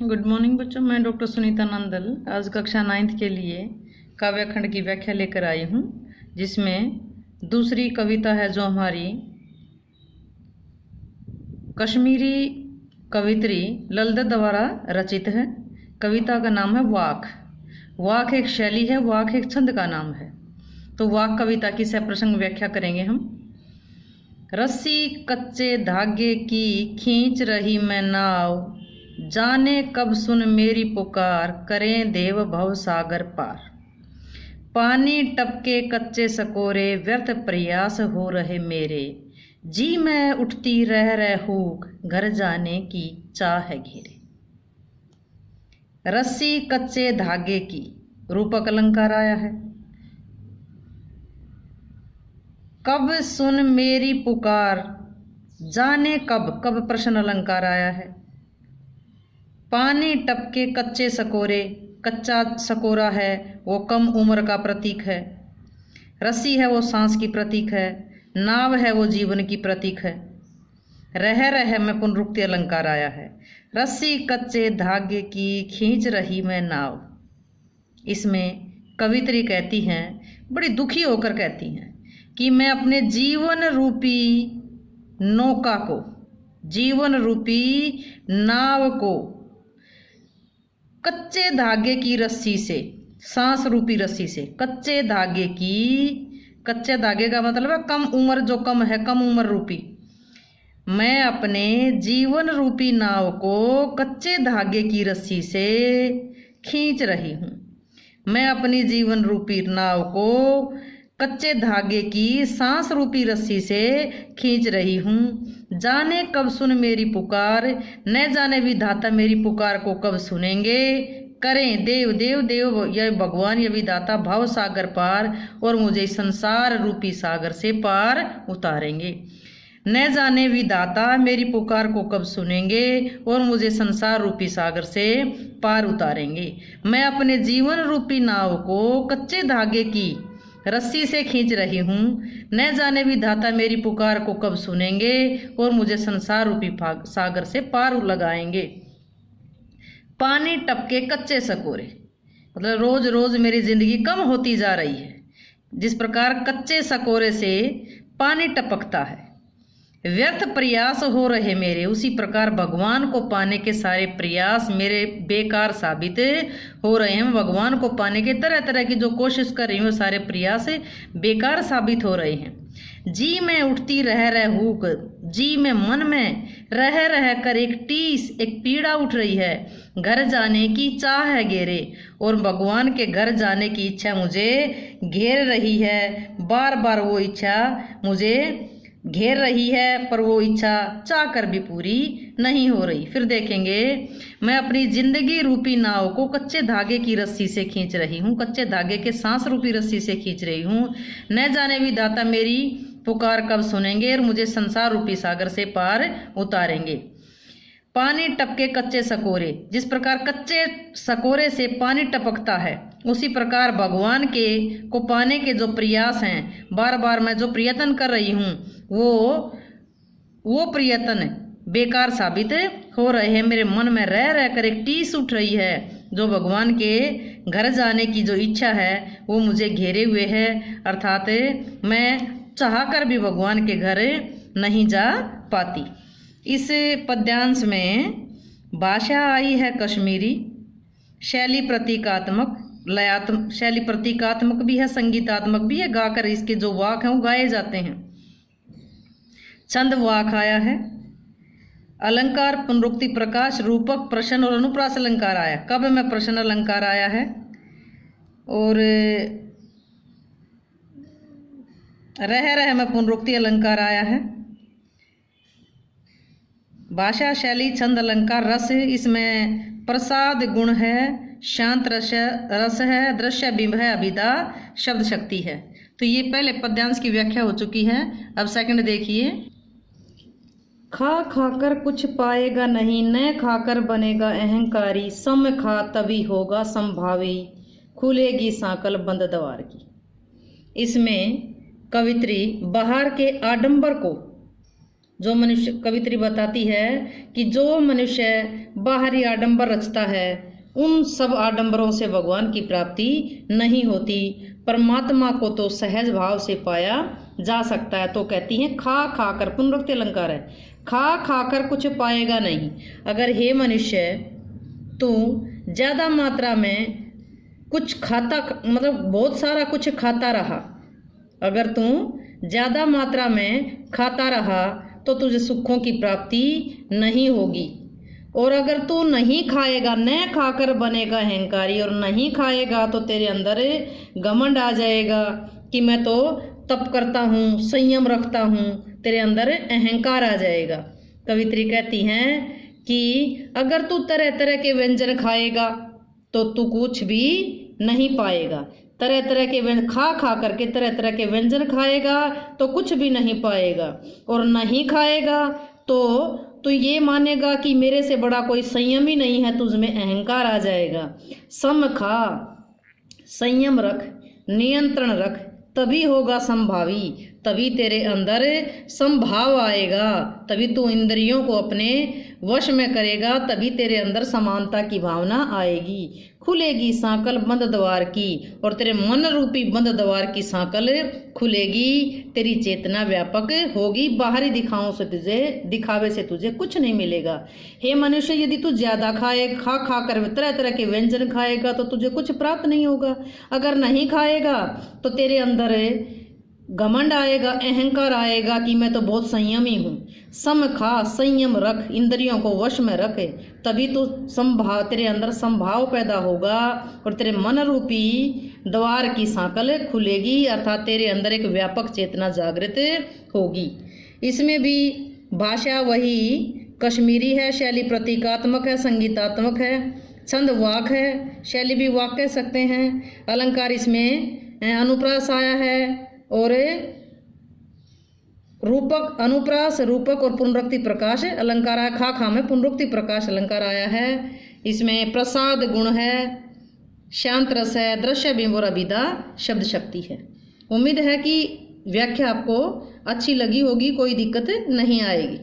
Good morning बच्चों, मैं doctor Sunita Nandal आज कक्षा 9th के लिए काव्य खंड की व्याख्या लेकर आई हूँ, जिसमें दूसरी कविता है जो हमारी कश्मीरी कवित्री ललदत द्वारा रचित है। कविता का नाम है वाक। वाक एक शैली है, वाक एक छंद का नाम है। तो वाक कविता की सप्रसंग व्याख्या करेंगे हम। रस्सी कच्चे धागे की खींच रही मैं नाव, जाने कब सुन मेरी पुकार, करें देव भव सागर पार। पानी टपके कच्चे सकोरे, व्यर्थ प्रयास हो रहे मेरे, जी मैं उठती रह हूक, घर जाने की चाह है घेरे। रस्सी कच्चे धागे की रूपक अलंकार आया है। कब सुन मेरी पुकार, जाने कब, कब प्रश्न अलंकार आया है। पानी टपके कच्चे सकोरे, कच्चा सकोरा है वो कम उम्र का प्रतीक है। रस्सी है वो सांस की प्रतीक है। नाव है वो जीवन की प्रतीक है। रह में पुनरुक्ति अलंकार आया है। रस्सी कच्चे धागे की खींच रही मैं नाव। इसमें कवित्री कहती हैं, बड़ी दुखी होकर कहती हैं कि मैं अपने जीवन रूपी नौका को, जीवन रूपी नाव को कच्चे धागे की रस्सी से, सांस रूपी रस्सी से, कच्चे धागे की, कच्चे धागे का मतलब है कम उम्र, जो कम है, कम उम्र रूपी। मैं अपने जीवन रूपी नाव को कच्चे धागे की रस्सी से खींच रही हूँ। मैं अपनी जीवन रूपी नाव को कच्चे धागे की सांस रूपी रस्सी से खींच रही हूँ। जाने कब सुन मेरी पुकार, न जाने विधाता मेरी पुकार को कब सुनेंगे। करें देव देव देव यह भगवान यह विधाता भव सागर पार, और मुझे संसार रूपी सागर से पार उतारेंगे। न जाने विधाता मेरी पुकार को कब सुनेंगे और मुझे संसार रूपी सागर से पार उतारेंगे। मैं अपने जीवन रूपी नाव को कच्चे धागे की रस्सी से खींच रही हूँ। न जाने विधाता मेरी पुकार को कब सुनेंगे और मुझे संसार रूपी सागर से पार लगाएंगे। पानी टपके कच्चे सकोरे, मतलब रोज रोज मेरी जिंदगी कम होती जा रही है। जिस प्रकार कच्चे सकोरे से पानी टपकता है, व्यर्थ प्रयास हो रहे मेरे, उसी प्रकार भगवान को पाने के सारे प्रयास मेरे बेकार साबित हो रहे हैं। भगवान को पाने के तरह तरह की जो कोशिश कर रही हूँ, सारे प्रयास बेकार साबित हो रहे हैं। जी मैं उठती रह हूक, जी में मन में रह कर एक टीस, एक पीड़ा उठ रही है। घर जाने की चाह है घेरे, और भगवान के घर जाने की इच्छा मुझे घेर रही है। बार बार वो इच्छा मुझे घेर रही है, पर वो इच्छा चाह कर भी पूरी नहीं हो रही। फिर देखेंगे, मैं अपनी जिंदगी रूपी नाव को कच्चे धागे की रस्सी से खींच रही हूँ, कच्चे धागे के सांस रूपी रस्सी से खींच रही हूँ। न जाने विधाता मेरी पुकार कब सुनेंगे और मुझे संसार रूपी सागर से पार उतारेंगे। पानी टपके कच्चे सकोरे, जिस प्रकार कच्चे सकोरे से पानी टपकता है, उसी प्रकार भगवान के को पाने के जो प्रयास हैं, बार बार मैं जो प्रयत्न कर रही हूँ, वो प्रयत्न बेकार साबित हो रहे हैं। मेरे मन में रह कर एक टीस उठ रही है, जो भगवान के घर जाने की जो इच्छा है वो मुझे घेरे हुए है। अर्थात मैं चाह कर भी भगवान के घर नहीं जा पाती। इस पद्यांश में भाषा आई है कश्मीरी, शैली प्रतीकात्मक, लयात्मक, शैली प्रतीकात्मक भी है, संगीतात्मक भी है। गाकर इसके जो वाक हैं वो गाए जाते हैं। छंद वाक आया है। अलंकार पुनरुक्ति प्रकाश रूपक प्रश्न और अनुप्रास अलंकार आया। कब में प्रश्न अलंकार आया है, और रह में पुनरुक्ति अलंकार आया है। भाषा शैली छंद अलंकार रस, इसमें प्रसाद गुण है, शांत रस है, दृश्य बिंब है, अभिधा शब्द शक्ति है। तो ये पहले पद्यांश की व्याख्या हो चुकी है। अब सेकंड देखिए। खा खाकर कुछ पाएगा नहीं, न खाकर बनेगा अहंकारी, सम खा तभी होगा संभावी, खुलेगी सांकल बंद द्वार की। इसमें कवित्री बाहर के आडंबर को, जो मनुष्य, कवित्री बताती है कि जो मनुष्य बाहरी आडंबर रचता है उन सब आडंबरों से भगवान की प्राप्ति नहीं होती, परमात्मा को तो सहज भाव से पाया जा सकता है। तो कहती हैं खा खा कर, पुनरुक्ति अलंकार है, खा खा कर कुछ पाएगा नहीं। अगर हे मनुष्य तू ज़्यादा मात्रा में कुछ खाता, मतलब बहुत सारा कुछ खाता रहा, अगर तू ज़्यादा मात्रा में खाता रहा तो तुझे सुखों की प्राप्ति नहीं होगी। और अगर तू नहीं खाएगा, न खाकर बनेगा अहंकारी, और नहीं खाएगा तो तेरे अंदर घमंड आ जाएगा कि मैं तो तप करता हूँ, संयम रखता हूँ, तेरे अंदर अहंकार आ जाएगा। कवित्री कहती हैं कि अगर तू तरह तरह के व्यंजन खाएगा तो तू कुछ भी नहीं पाएगा। तरह तरह के व्यंजन खा खा करके तरह तरह के व्यंजन खाएगा तो कुछ भी नहीं पाएगा, और नहीं खाएगा तो ये मानेगा कि मेरे से बड़ा कोई संयम ही नहीं है, तुझ में अहंकार आ जाएगा। सम खा, संयम रख, नियंत्रण रख, तभी होगा संभावी, तभी तेरे अंदर संभाव आएगा, तभी तू इंद्रियों को अपने वश में करेगा, तभी तेरे अंदर समानता की भावना आएगी। खुलेगी सांकल बंद द्वार की, और तेरे मन रूपी बंद द्वार की सांकल खुलेगी, तेरी चेतना व्यापक होगी, बाहरी दिखावे से तुझे कुछ नहीं मिलेगा। हे मनुष्य, यदि तू ज्यादा खा खा कर तरह तरह के व्यंजन खाएगा तो तुझे कुछ प्राप्त नहीं होगा। अगर नहीं खाएगा तो तेरे अंदर घमंड आएगा, अहंकार आएगा कि मैं तो बहुत संयमी हूँ। सम खा, संयम रख, इंद्रियों को वश में रख, तभी तो तेरे अंदर संभाव पैदा होगा और तेरे मन रूपी द्वार की सांकल खुलेगी, अर्थात तेरे अंदर एक व्यापक चेतना जागृत होगी। इसमें भी भाषा वही कश्मीरी है, शैली प्रतीकात्मक है, संगीतात्मक है, छंद वाक है, शैली भी वाक कह सकते हैं। अलंकार इसमें अनुप्रास आया है, और रूपक, अनुप्रास, रूपक और पुनरुक्ति प्रकाश अलंकार आया। खा खा में पुनरुक्ति प्रकाश अलंकार आया है। इसमें प्रसाद गुण है, शांत रस है, दृश्य बिंब और अभिधा शब्द शक्ति है। उम्मीद है कि व्याख्या आपको अच्छी लगी होगी, कोई दिक्कत नहीं आएगी।